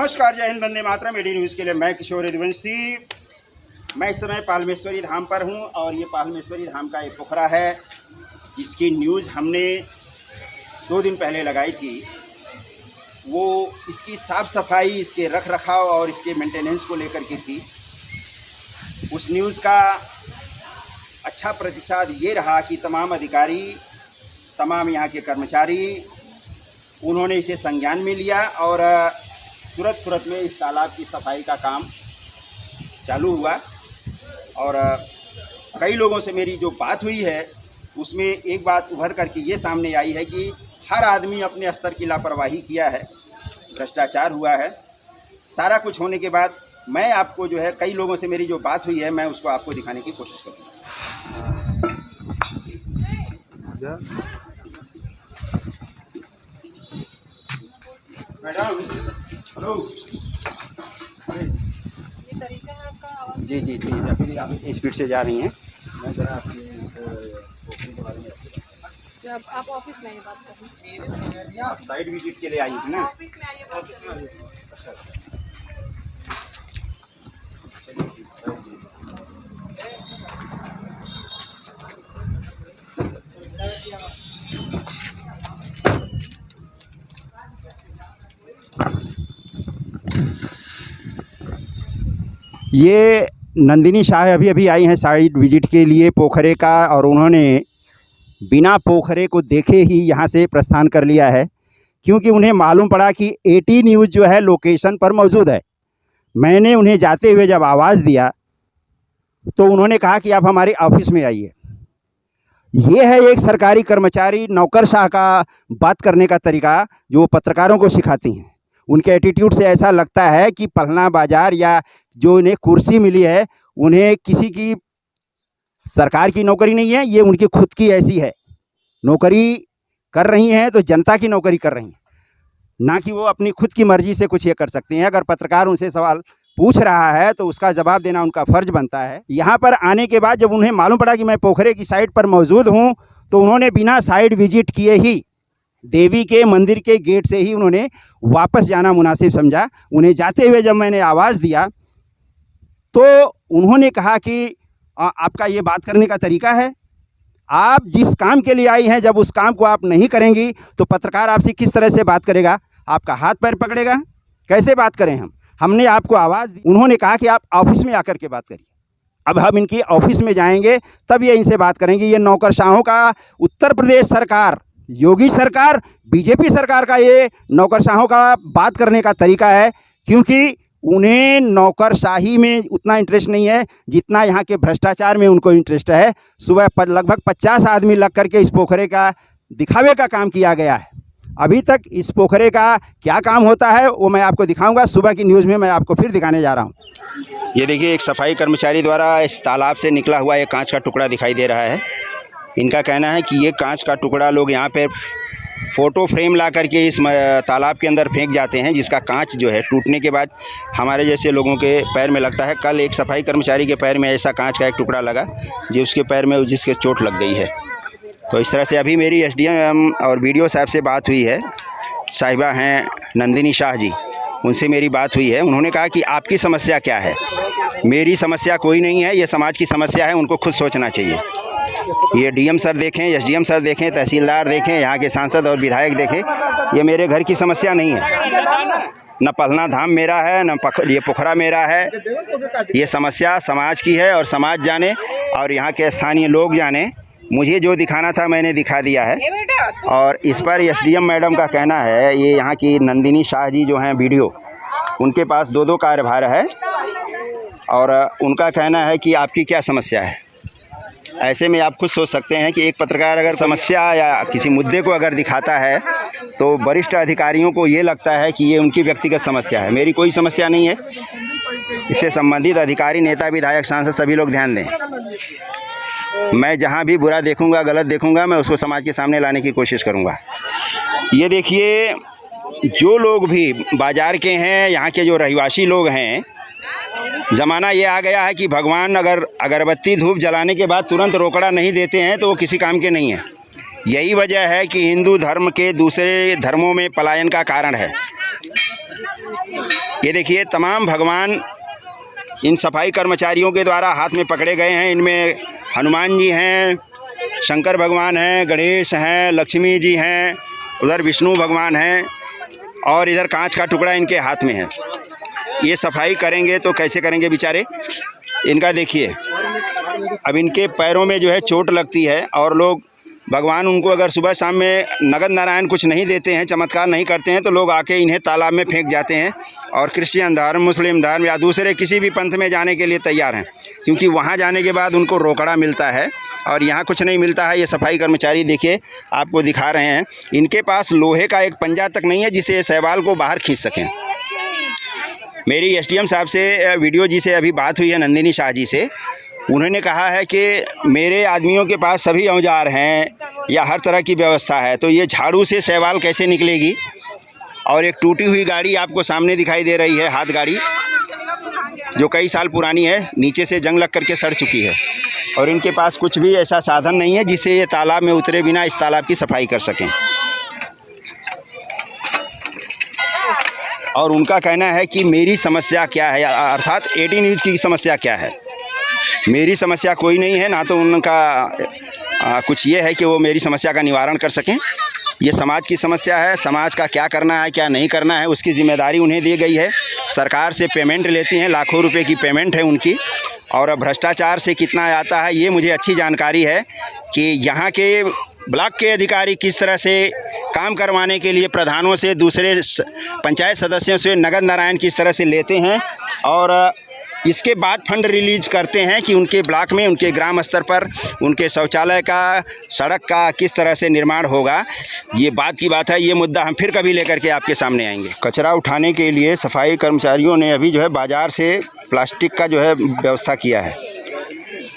नमस्कार, जय Hind, Vande Mataram. AD news के लिए मैं किशोर यदुवंशी। मैं इस समय पालमेश्वरी धाम पर हूं और ये पालमेश्वरी धाम का एक पोखरा है जिसकी न्यूज़ हमने 2 दिन पहले लगाई थी। वो इसकी साफ़ सफाई, इसके रख रखाव और इसके मेंटेनेंस को लेकर के थी। उस न्यूज़ का अच्छा प्रतिसाद ये रहा कि तमाम अधिकारी, तमाम यहाँ के कर्मचारी, उन्होंने इसे संज्ञान में लिया और तुरंत में इस तालाब की सफाई का काम चालू हुआ। और कई लोगों से मेरी जो बात हुई है उसमें एक बात उभर करके ये सामने आई है कि हर आदमी अपने स्तर की लापरवाही किया है, भ्रष्टाचार हुआ है। सारा कुछ होने के बाद मैं आपको जो है, कई लोगों से मेरी जो बात हुई है, मैं उसको आपको दिखाने की कोशिश करूँगा। Madam, hello. ये तरीका है आपका आवाज़? जी जी जी, अभी आप स्पीड से जा रही हैं। मैं जरा आपकी पोखरी के बारे में आप ऑफिस में आइए बात करनी। आप साइड विजिट के लिए आई थी ना? ऑफिस में आइए बात करनी। अच्छा। ये नंदिनी शाह अभी आई हैं साइड विजिट के लिए पोखरे का, और उन्होंने बिना पोखरे को देखे ही यहाँ से प्रस्थान कर लिया है, क्योंकि उन्हें मालूम पड़ा कि एटी न्यूज़ जो है लोकेशन पर मौजूद है। मैंने उन्हें जाते हुए जब आवाज़ दिया तो उन्होंने कहा कि आप हमारे ऑफिस में आइए। ये है एक सरकारी कर्मचारी नौकरशाह का बात करने का तरीका जो पत्रकारों को सिखाती हैं। उनके एटीट्यूड से ऐसा लगता है कि पलना बाजार या जो इन्हें कुर्सी मिली है, उन्हें किसी की सरकार की नौकरी नहीं है, ये उनकी खुद की ऐसी है। नौकरी कर रही हैं तो जनता की नौकरी कर रही हैं, ना कि वो अपनी खुद की मर्जी से कुछ ये कर सकती हैं। अगर पत्रकार उनसे सवाल पूछ रहा है तो उसका जवाब देना उनका फ़र्ज बनता है। यहाँ पर आने के बाद जब उन्हें मालूम पड़ा कि मैं पोखरे की साइड पर मौजूद हूँ, तो उन्होंने बिना साइड विजिट किए ही देवी के मंदिर के गेट से ही उन्होंने वापस जाना मुनासिब समझा। उन्हें जाते हुए जब मैंने आवाज़ दिया तो उन्होंने कहा कि आपका ये बात करने का तरीका है, आप जिस काम के लिए आई हैं, जब उस काम को आप नहीं करेंगी तो पत्रकार आपसे किस तरह से बात करेगा? आपका हाथ पैर पकड़ेगा? कैसे बात करें हमने आपको आवाज़ दी। उन्होंने कहा कि आप ऑफिस में आकर के बात करिए। अब हम इनकी ऑफिस में जाएंगे तब ये इनसे बात करेंगे। ये नौकरशाहों का, उत्तर प्रदेश सरकार, योगी सरकार, बीजेपी सरकार का ये नौकरशाहों का बात करने का तरीका है, क्योंकि उन्हें नौकरशाही में उतना इंटरेस्ट नहीं है जितना यहाँ के भ्रष्टाचार में उनको इंटरेस्ट है। सुबह पर लगभग 50 आदमी लग करके इस पोखरे का दिखावे का काम किया गया है। अभी तक इस पोखरे का क्या काम होता है वो मैं आपको दिखाऊंगा। सुबह की न्यूज़ में मैं आपको फिर दिखाने जा रहा हूँ। ये देखिए, एक सफाई कर्मचारी द्वारा इस तालाब से निकला हुआ एक कांच का टुकड़ा दिखाई दे रहा है। इनका कहना है कि ये कांच का टुकड़ा लोग यहाँ पे फ़ोटो फ्रेम ला करके इस तालाब के अंदर फेंक जाते हैं, जिसका कांच जो है टूटने के बाद हमारे जैसे लोगों के पैर में लगता है। कल एक सफाई कर्मचारी के पैर में ऐसा कांच का एक टुकड़ा लगा जो उसके पैर में जिसके चोट लग गई है। तो इस तरह से अभी मेरी एसडीएम और बीडीओ साहब से बात हुई है। साहिबा हैं नंदिनी शाह जी, उनसे मेरी बात हुई है। उन्होंने कहा कि आपकी समस्या क्या है? मेरी समस्या कोई नहीं है, ये समाज की समस्या है, उनको खुद सोचना चाहिए। ये डीएम सर देखें, एसडीएम सर देखें, तहसीलदार देखें, यहाँ के सांसद और विधायक देखें, ये मेरे घर की समस्या नहीं है। न पलना धाम मेरा है, न ये पोखरा मेरा है। ये समस्या समाज की है और समाज जाने और यहाँ के स्थानीय लोग जाने। मुझे जो दिखाना था मैंने दिखा दिया है। और इस पर एसडीएम मैडम का कहना है, ये यहाँ की नंदिनी शाह जी जो हैं बीडीओ, उनके पास 2 कार्यभार है और उनका कहना है कि आपकी क्या समस्या है। ऐसे में आप खुद सोच सकते हैं कि एक पत्रकार अगर समस्या या किसी मुद्दे को अगर दिखाता है तो वरिष्ठ अधिकारियों को ये लगता है कि ये उनकी व्यक्तिगत समस्या है। मेरी कोई समस्या नहीं है। इससे संबंधित अधिकारी, नेता, विधायक, सांसद सभी लोग ध्यान दें। मैं जहाँ भी बुरा देखूँगा, गलत देखूँगा, मैं उसको समाज के सामने लाने की कोशिश करूँगा। ये देखिए, जो लोग भी बाज़ार के हैं, यहाँ के जो रहिवासी लोग हैं, ज़माना ये आ गया है कि भगवान अगर अगरबत्ती धूप जलाने के बाद तुरंत रोकड़ा नहीं देते हैं तो वो किसी काम के नहीं है। यही वजह है कि हिंदू धर्म के दूसरे धर्मों में पलायन का कारण है। ये देखिए तमाम भगवान इन सफाई कर्मचारियों के द्वारा हाथ में पकड़े गए हैं। इनमें हनुमान जी हैं, शंकर भगवान हैं, गणेश हैं, लक्ष्मी जी हैं, उधर विष्णु भगवान हैं और इधर कांच का टुकड़ा इनके हाथ में है। ये सफाई करेंगे तो कैसे करेंगे बेचारे। इनका देखिए अब इनके पैरों में जो है चोट लगती है और लोग भगवान उनको अगर सुबह शाम में नगद नारायण कुछ नहीं देते हैं, चमत्कार नहीं करते हैं, तो लोग आके इन्हें तालाब में फेंक जाते हैं और क्रिश्चियन धर्म, मुस्लिम धर्म या दूसरे किसी भी पंथ में जाने के लिए तैयार हैं, क्योंकि वहाँ जाने के बाद उनको रोकड़ा मिलता है और यहाँ कुछ नहीं मिलता है। ये सफाई कर्मचारी देखिए आपको दिखा रहे हैं, इनके पास लोहे का एक पंजा तक नहीं है जिससे ये शैवाल को बाहर खींच सकें। मेरी एसडीएम साहब से वीडियो जी से अभी बात हुई है, नंदिनी शाह जी से। उन्होंने कहा है कि मेरे आदमियों के पास सभी औजार हैं या हर तरह की व्यवस्था है, तो ये झाड़ू से शैवाल कैसे निकलेगी। और एक टूटी हुई गाड़ी आपको सामने दिखाई दे रही है, हाथ गाड़ी, जो कई साल पुरानी है, नीचे से जंग लग करके सड़ चुकी है और इनके पास कुछ भी ऐसा साधन नहीं है जिससे ये तालाब में उतरे बिना इस तालाब की सफाई कर सकें। और उनका कहना है कि मेरी समस्या क्या है, अर्थात 18 न्यूज़ की समस्या क्या है। मेरी समस्या कोई नहीं है, ना तो उनका कुछ ये है कि वो मेरी समस्या का निवारण कर सकें। ये समाज की समस्या है, समाज का क्या करना है क्या नहीं करना है उसकी जिम्मेदारी उन्हें दी गई है। सरकार से पेमेंट लेती हैं, लाखों रुपए की पेमेंट है उनकी, और भ्रष्टाचार से कितना आता है ये मुझे अच्छी जानकारी है कि यहाँ के ब्लॉक के अधिकारी किस तरह से काम करवाने के लिए प्रधानों से, दूसरे पंचायत सदस्यों से नगद नारायण किस तरह से लेते हैं और इसके बाद फंड रिलीज करते हैं कि उनके ब्लॉक में, उनके ग्राम स्तर पर उनके शौचालय का, सड़क का किस तरह से निर्माण होगा। ये बात की बात है, ये मुद्दा हम फिर कभी लेकर के आपके सामने आएंगे। कचरा उठाने के लिए सफाई कर्मचारियों ने अभी जो है बाज़ार से प्लास्टिक का जो है व्यवस्था किया है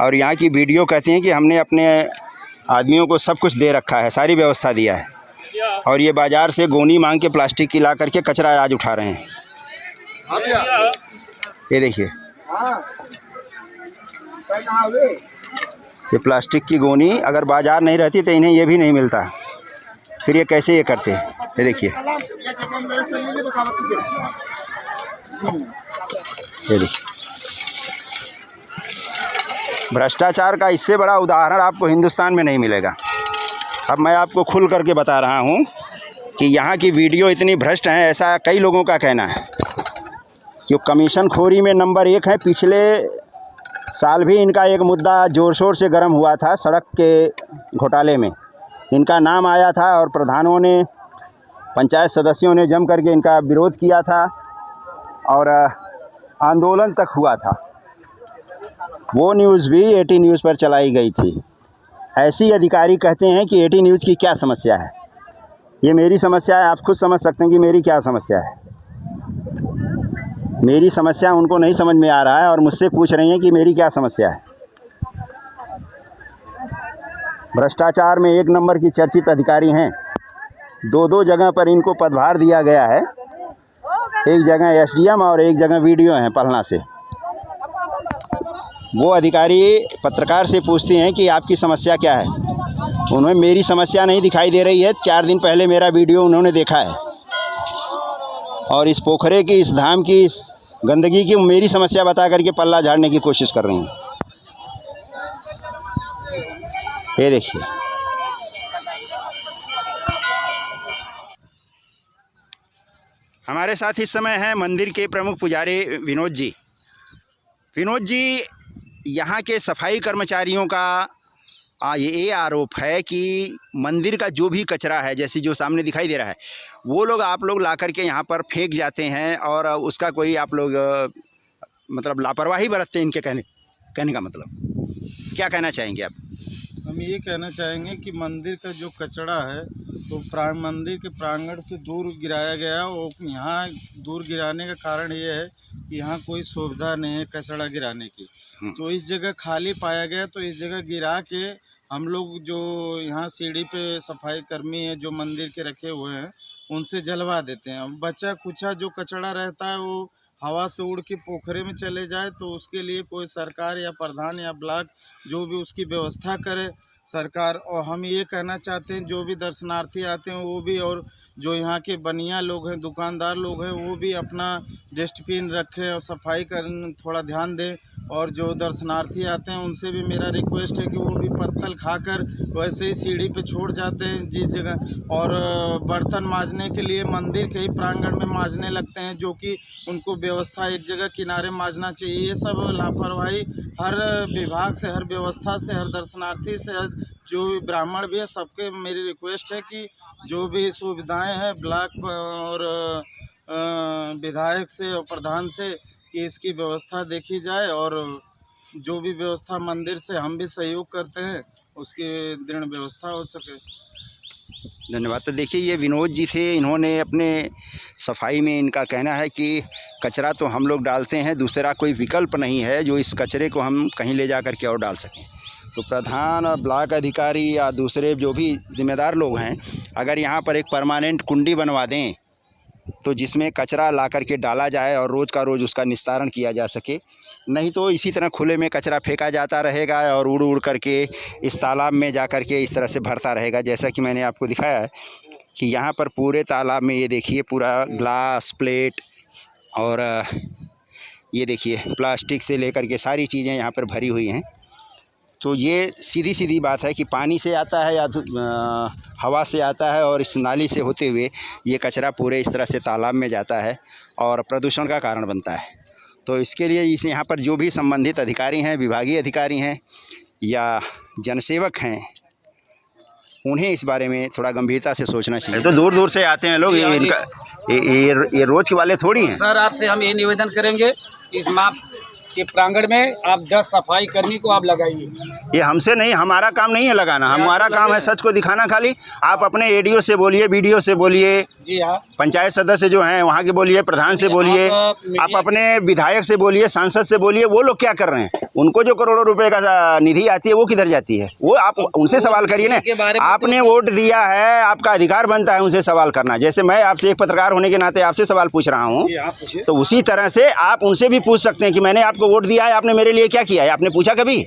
और यहाँ की वीडियो कहती हैं कि हमने अपने आदमियों को सब कुछ दे रखा है, सारी व्यवस्था दिया है और ये बाज़ार से गोनी मांग के प्लास्टिक की ला करके कचरा आज उठा रहे हैं। ये देखिए ये प्लास्टिक की गोनी अगर बाज़ार नहीं रहती तो इन्हें ये भी नहीं मिलता, फिर ये कैसे ये करते हैं। ये देखिए भ्रष्टाचार का इससे बड़ा उदाहरण आपको हिंदुस्तान में नहीं मिलेगा। अब मैं आपको खुल करके बता रहा हूँ कि यहाँ की वीडियो इतनी भ्रष्ट है, ऐसा कई लोगों का कहना है। जो कमीशन खोरी में नंबर 1 है। पिछले साल भी इनका एक मुद्दा ज़ोर शोर से गर्म हुआ था, सड़क के घोटाले में इनका नाम आया था और प्रधानों ने, पंचायत सदस्यों ने जम करके इनका विरोध किया था और आंदोलन तक हुआ था। वो न्यूज़ भी 18 न्यूज़ पर चलाई गई थी। ऐसी अधिकारी कहते हैं कि 18 न्यूज़ की क्या समस्या है। ये मेरी समस्या है, आप खुद समझ सकते हैं कि मेरी क्या समस्या है। मेरी समस्या उनको नहीं समझ में आ रहा है और मुझसे पूछ रही हैं कि मेरी क्या समस्या है। भ्रष्टाचार में 1 नंबर की चर्चित अधिकारी हैं। 2 जगह पर इनको पदभार दिया गया है, एक जगह एसडीएम और एक जगह वीडियो हैं पलना से। वो अधिकारी पत्रकार से पूछते हैं कि आपकी समस्या क्या है। उन्हें मेरी समस्या नहीं दिखाई दे रही है। 4 दिन पहले मेरा वीडियो उन्होंने देखा है और इस पोखरे की, इस धाम की, इस गंदगी की मेरी समस्या बता करके पल्ला झाड़ने की कोशिश कर रही हैं। ये देखिए हमारे साथ इस समय हैं मंदिर के प्रमुख पुजारी विनोद जी। विनोद जी, यहाँ के सफाई कर्मचारियों का ये आरोप है कि मंदिर का जो भी कचरा है, जैसे जो सामने दिखाई दे रहा है, वो लोग आप लोग ला करके यहाँ पर फेंक जाते हैं और उसका कोई आप लोग मतलब लापरवाही बरतते हैं। इनके कहने का मतलब क्या कहना चाहेंगे आप? हम ये कहना चाहेंगे कि मंदिर का जो कचरा है तो मंदिर के प्रांगण से दूर गिराया गया और यहाँ दूर गिराने का कारण ये है कि यहाँ कोई सुविधा नहीं है कचरा गिराने की, तो इस जगह खाली पाया गया। तो इस जगह गिरा के हम लोग जो यहाँ सीढ़ी पे सफाई कर्मी है जो मंदिर के रखे हुए हैं उनसे जलवा देते हैं। बचा कुचा जो कचरा रहता है वो हवा से उड़ के पोखरे में चले जाए, तो उसके लिए कोई सरकार या प्रधान या ब्लॉक जो भी उसकी व्यवस्था करे। सरकार। और हम ये कहना चाहते हैं जो भी दर्शनार्थी आते हैं वो भी, और जो यहाँ के बनिया लोग हैं, दुकानदार लोग हैं, वो भी अपना डस्टबिन रखें और सफाई कर थोड़ा ध्यान दें। और जो दर्शनार्थी आते हैं उनसे भी मेरा रिक्वेस्ट है कि वो भी पत्तल खाकर वैसे ही सीढ़ी पे छोड़ जाते हैं जिस जगह, और बर्तन मांजने के लिए मंदिर के ही प्रांगण में मांजने लगते हैं, जो कि उनको व्यवस्था एक जगह किनारे मांजना चाहिए। ये सब लापरवाही हर विभाग से, हर व्यवस्था से, हर दर्शनार्थी से, हर जो ब्राह्मण भी है, सबके मेरी रिक्वेस्ट है कि जो भी सुविधाएं हैं ब्लॉक और विधायक से और प्रधान से कि इसकी व्यवस्था देखी जाए, और जो भी व्यवस्था मंदिर से हम भी सहयोग करते हैं उसकी दृढ़ व्यवस्था हो सके। धन्यवाद। तो देखिए ये विनोद जी थे, इन्होंने अपने सफाई में इनका कहना है कि कचरा तो हम लोग डालते हैं, दूसरा कोई विकल्प नहीं है जो इस कचरे को हम कहीं ले जा कर के और डाल सकें। तो प्रधान और ब्लॉक अधिकारी या दूसरे जो भी जिम्मेदार लोग हैं, अगर यहाँ पर एक परमानेंट कुंडी बनवा दें तो जिसमें कचरा ला कर के डाला जाए और रोज़ का रोज़ उसका निस्तारण किया जा सके। नहीं तो इसी तरह खुले में कचरा फेंका जाता रहेगा और उड़ उड़ करके इस तालाब में जा कर के इस तरह से भरता रहेगा। जैसा कि मैंने आपको दिखाया है कि यहाँ पर पूरे तालाब में ये देखिए पूरा ग्लास, प्लेट और ये देखिए प्लास्टिक से लेकर के सारी चीज़ें यहाँ पर भरी हुई हैं। तो ये सीधी सीधी बात है कि पानी से आता है या हवा से आता है, और इस नाली से होते हुए ये कचरा पूरे इस तरह से तालाब में जाता है और प्रदूषण का कारण बनता है। तो इसके लिए इस यहाँ पर जो भी संबंधित अधिकारी हैं, विभागीय अधिकारी हैं या जनसेवक हैं, उन्हें इस बारे में थोड़ा गंभीरता से सोचना चाहिए। तो दूर दूर से आते हैं लोग, ये रोज के वाले थोड़ी हैं। सर आपसे हम ये निवेदन करेंगे कि इस माप के प्रांगण में आप 10 सफाई कर्मी को आप लगाइए। ये हमसे नहीं, हमारा काम नहीं है लगाना, हमारा काम है सच को दिखाना। खाली आप अपने एडीओ से बोलिए, बीडीओ से बोलिए, जी हाँ, पंचायत सदस्य जो हैं वहाँ के बोलिए, प्रधान से बोलिए, आप अपने विधायक से बोलिए, सांसद से बोलिए। वो लोग क्या कर रहे हैं? उनको जो करोड़ों रुपए का निधि आती है वो किधर जाती है? वो आप उनसे सवाल करिए ना। आपने वोट दिया है, आपका अधिकार बनता है उनसे सवाल करना। जैसे मैं आपसे एक पत्रकार होने के नाते आपसे सवाल पूछ रहा हूँ, तो उसी तरह से आप उनसे भी पूछ सकते हैं कि मैंने आपको वोट दिया है, आपने मेरे लिए क्या किया है? आपने पूछा कभी?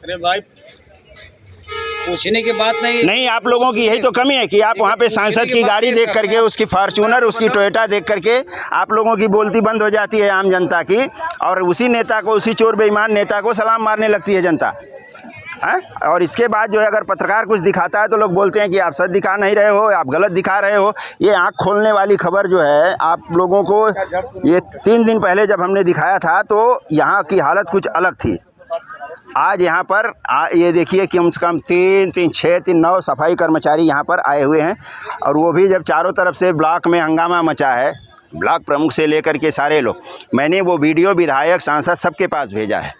अरे भाई पूछने की बात नहीं। आप लोगों की यही तो कमी है कि आप वहाँ पे सांसद की गाड़ी देख करके, उसकी फॉर्च्यूनर, उसकी टोयोटा देख करके आप लोगों की बोलती बंद हो जाती है आम जनता की, और उसी नेता को, उसी चोर बेईमान नेता को सलाम मारने लगती है जनता है। और इसके बाद जो है अगर पत्रकार कुछ दिखाता है तो लोग बोलते हैं कि आप सच दिखा नहीं रहे हो, आप गलत दिखा रहे हो। ये आँख खोलने वाली खबर जो है आप लोगों को, ये 3 दिन पहले जब हमने दिखाया था तो यहाँ की हालत कुछ अलग थी। आज यहाँ पर ये देखिए कि कम से कम 9 सफाई कर्मचारी यहाँ पर आए हुए हैं, और वो भी जब चारों तरफ से ब्लॉक में हंगामा मचा है, ब्लॉक प्रमुख से लेकर के सारे लोग, मैंने वो वीडियो विधायक, सांसद सबके पास भेजा है,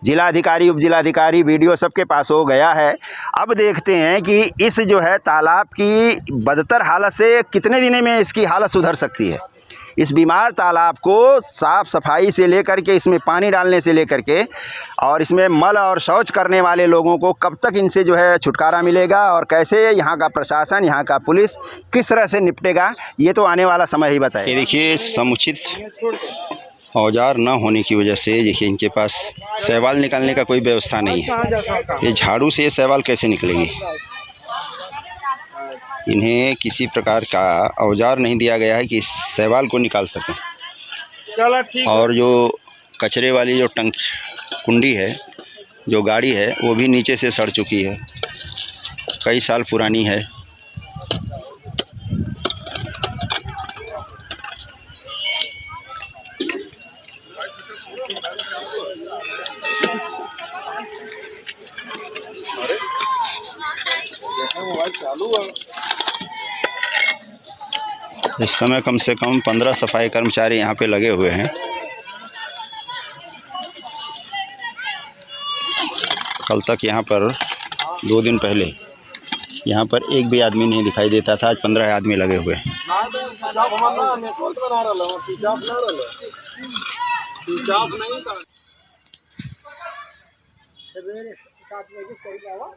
जिलाधिकारी, उप जिलाधिकारी, वीडियो सबके पास हो गया है। अब देखते हैं कि इस जो है तालाब की बदतर हालत से कितने दिनों में इसकी हालत सुधर सकती है। इस बीमार तालाब को साफ़ सफाई से लेकर के, इसमें पानी डालने से लेकर के, और इसमें मल और शौच करने वाले लोगों को कब तक इनसे जो है छुटकारा मिलेगा, और कैसे यहाँ का प्रशासन, यहाँ का पुलिस किस तरह से निपटेगा, ये तो आने वाला समय ही बताएगा। ये देखिए समुचित औजार न होने की वजह से देखिए इनके पास शैवाल निकालने का कोई व्यवस्था नहीं है। ये झाड़ू से ये शैवाल कैसे निकलेगी? इन्हें किसी प्रकार का औजार नहीं दिया गया है कि इस शैवाल को निकाल सकें। और जो कचरे वाली जो कुंडी है, जो गाड़ी है, वो भी नीचे से सड़ चुकी है, कई साल पुरानी है। इस समय कम से कम 15 सफाई कर्मचारी यहाँ पे लगे हुए हैं। कल तक यहाँ पर 2 दिन पहले यहाँ पर एक भी आदमी नहीं दिखाई देता था, आज 15 आदमी लगे हुए हैं। सवेरे 7 बजे करीब आवा।